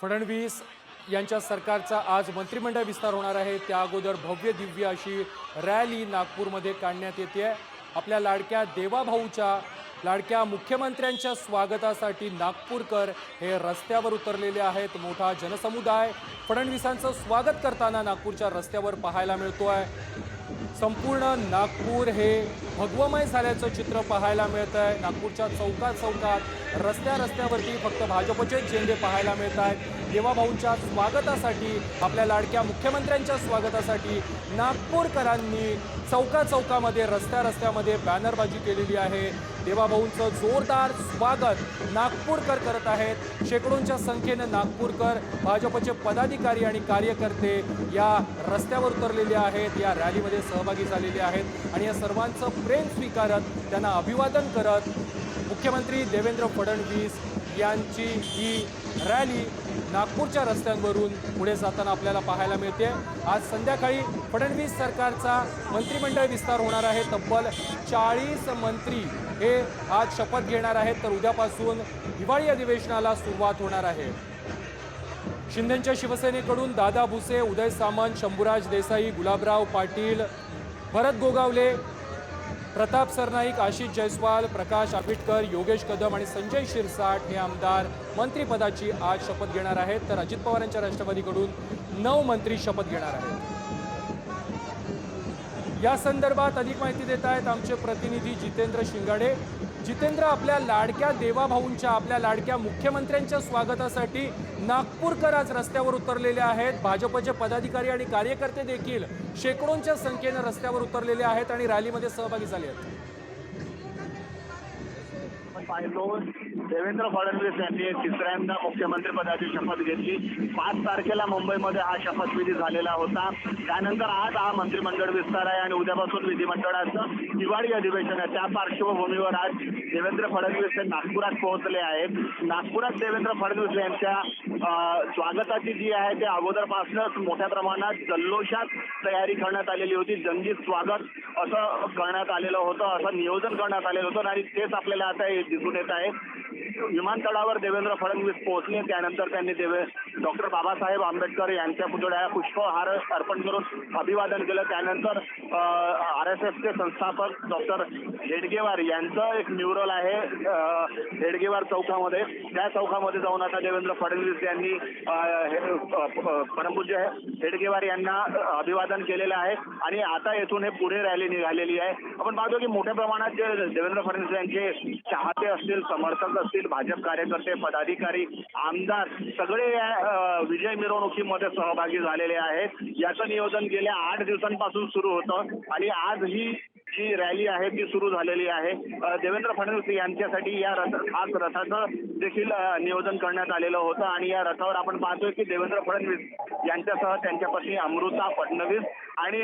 फडणवीस यांच्या सरकारचा आज मंत्रिमंडळ विस्तार होणार आहे। त्या अगोदर भव्य दिव्य अशी रॅली नागपूरमध्ये काढण्यात येते। आपल्या लाडक्या देवाभाऊच्या लाडक्या मुख्यमंत्र्यांच्या स्वागतासाठी नागपूरकर हे रस्त्यावर उतरलेले आहेत। मोठा जनसमुदाय फडणवीसांचं स्वागत करताना नागपूरच्या रस्त्यावर पाहायला मिळतोय। संपूर्ण नागपूर हे भगवमय झाल्याचं चित्र पाहायला मिळतंय। नागपूरच्या चौकात रस्त्यावरती फक्त भाजपचे झेंडे पाहायला मिळत आहेत। देवाभाऊंच्या स्वागतासाठी आपल्या लाडक्या मुख्यमंत्र्यांच्या स्वागतासाठी नागपूरकरांनी चौकामध्ये रस्त्यामध्ये बॅनरबाजी केलेली आहे। देवाभाऊंचं जोरदार स्वागत नागपूरकर करत आहेत। शेकडोंच्या संख्येने नागपूरकर भाजपचे पदाधिकारी आणि कार्यकर्ते या रस्त्यावर उतरलेले आहेत। या रॅलीमध्ये सहभागी झालेले आहेत आणि या सर्वांचं प्रेम स्वीकारत त्यांना अभिवादन करत मुख्यमंत्री देवेंद्र फडणवीस यांची ही रॅली नागपूरच्या रस्त्यांवरून पुढे जाताना आपल्याला पाहायला मिळते। आज संध्याकाळी फडणवीस सरकारचा मंत्रिमंडळ विस्तार होणार आहे। तब्बल 40 मंत्री हे आज शपथ घेणार आहेत, तर उद्यापासून हिवाळी अधिवेशनाला सुरुवात होणार आहे। शिंदेच्या शिवसेनेकडून दादा भुसे, उदय सामंत, शंभूराज देसाई, गुलाबराव पाटील, भरत गोगावले, प्रताप सरनाईक, आशिष जयस्वाल, प्रकाश आंबेडकर, योगेश कदम आणि संजय शिरसाट हे आमदार मंत्रिपदाची आज शपथ घेणार आहेत, तर अजित पवार यांच्या राष्ट्रवादीकडून 9 मंत्री शपथ घेणार आहेत। या संदर्भात अधिक माहिती देत आहेत आमचे प्रतिनिधी जितेंद्र शिंगाडे। जितेंद्र, आपल्या लाडक्या देवाभाऊंच्या आपल्या लाडक्या मुख्यमंत्र्यांच्या स्वागतासाठी नागपूरकर आज रस्त्यावर उतरलेले आहेत। भाजपचे पदाधिकारी आणि कार्यकर्ते देखील शेकडोंच्या संख्येने रस्त्यावर उतरलेले आहेत आणि रॅलीमध्ये सहभागी झाले आहेत। देवेंद्र फडणवीस यांनी तिसऱ्यांदा मुख्यमंत्रीपदाची शपथ घेतली। 5 तारखेला मुंबईमध्ये हा शपथविधी झालेला होता। त्यानंतर आज हा मंत्रिमंडळ विस्तार आहे आणि उद्यापासून विधिमंडळाचं हिवाळी अधिवेशन आहे। त्या पार्श्वभूमीवर आज देवेंद्र फडणवीस हे नागपुरात पोहोचले आहेत। नागपुरात देवेंद्र फडणवीस यांच्या स्वागताची जी आहे ते अगोदरपासूनच मोठ्या प्रमाणात जल्लोषात तयारी करण्यात आलेली होती। जंगी स्वागत असं करण्यात आलेलं होतं, असं नियोजन करण्यात आलेलं होतं आणि तेच आपल्याला आता दिसून येत आहे। विमानतळावर देवेंद्र फडणवीस पोहोचले, त्यानंतर त्यांनी डॉक्टर बाबासाहेब आंबेडकर यांच्या पुतळ्याला पुष्पहार अर्पण करून अभिवादन केलं। त्यानंतर RSSचे संस्थापक डॉक्टर हेडगेवार यांचं एक म्युरल आहे हेडगेवार चौकामध्ये, त्या चौकामध्ये जाऊन आता देवेंद्र फडणवीस यांनी परमपूज्य हेडगेवार यांना अभिवादन केलेलं आहे आणि आता येथून हे पुढे रॅली निघालेली आहे। आपण पाहतो की मोठ्या प्रमाणात जे देवेंद्र फडणवीस यांचे चाहते असतील, समर्थक असतील, भाजप कार्यकर्ते, पदाधिकारी, आमदार सगळे या विजय मिरवणुकीमध्ये सहभागी झालेले आहेत। याचं नियोजन गेल्या 8 दिवसांपासून सुरू होतं आणि आज ही जी रॅली आहे ती सुरू झालेली आहे। देवेंद्र फडणवीस यांच्यासाठी या खास रथाचं देखील नियोजन करण्यात आलेलं होतं आणि या रथावर आपण पाहतोय की देवेंद्र फडणवीस यांच्यासह त्यांच्या पत्नी अमृता फडणवीस आणि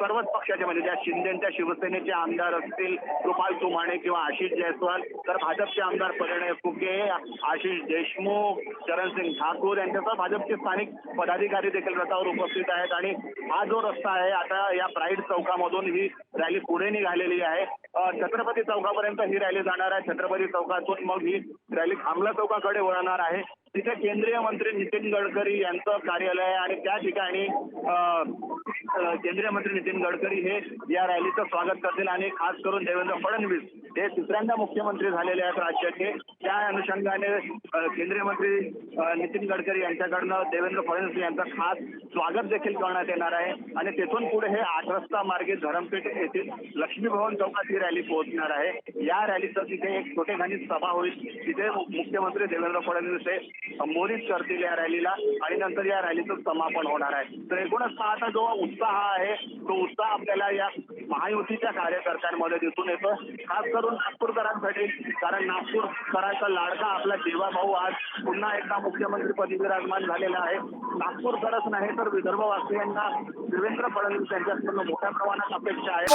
सर्वच पक्षाचे म्हणजे ज्या शिंदेच्या शिवसेनेचे आमदार असतील कृपाल तुमाणे किंवा आशिष जयस्वाल, तर भाजपचे आमदार परिणय फुके, आशिष देशमुख, चरणसिंग ठाकूर यांच्यासह भाजपचे स्थानिक पदाधिकारी देखील रथावर उपस्थित आहेत आणि हा जो रस्ता आहे आता या प्राईड चौकामधून ही रॅली पुढे निघालेली आहे। छत्रपती चौकापर्यंत ही रॅली जाणार आहे। छत्रपती चौकातून मग ही रॅली खामला चौकाकडे वळणार आहे। तिथे केंद्रीय मंत्री नितीन गडकरी यांचं कार्यालय आहे आणि त्या ठिकाणी केंद्रीय मंत्री नितीन गडकरी हे या रॅलीचं स्वागत करतील आणि खास करून देवेंद्र फडणवीस हे तिसऱ्यांदा मुख्यमंत्री झालेले आहेत राज्याचे, त्या अनुषंगाने केंद्रीय मंत्री नितीन गडकरी यांच्याकडनं देवेंद्र फडणवीस यांचं खास स्वागत देखील करण्यात येणार आहे आणि तेथून पुढे हे 8 रस्ता मार्गे धरमपेठ येथील लक्ष्मी भवन चौकात ही रॅली पोहोचणार आहे। या रॅलीचं तिथे एक छोटेखानी सभा होईल, तिथे मुख्यमंत्री देवेंद्र फडणवीस हे संबोधित करतील या रॅलीला आणि नंतर या रॅलीचं समापन होणार आहे। तर एकूणच पाहता जो उत्साह आहे तो उत्साह आपल्याला या महायुतीच्या कार्यकर्त्यांमध्ये दिसून येतो, खास करून नागपूरकरांसाठी, कारण नागपूरकरांचा लाडका आपला देवाभाऊ आज पुन्हा एकदा मुख्यमंत्रीपदी विराजमान झालेला आहे। नागपूरकरच नाही तर विदर्भवासियांना देवेंद्र फडणवीस यांच्याकडून मोठ्या प्रमाणात अपेक्षा आहे।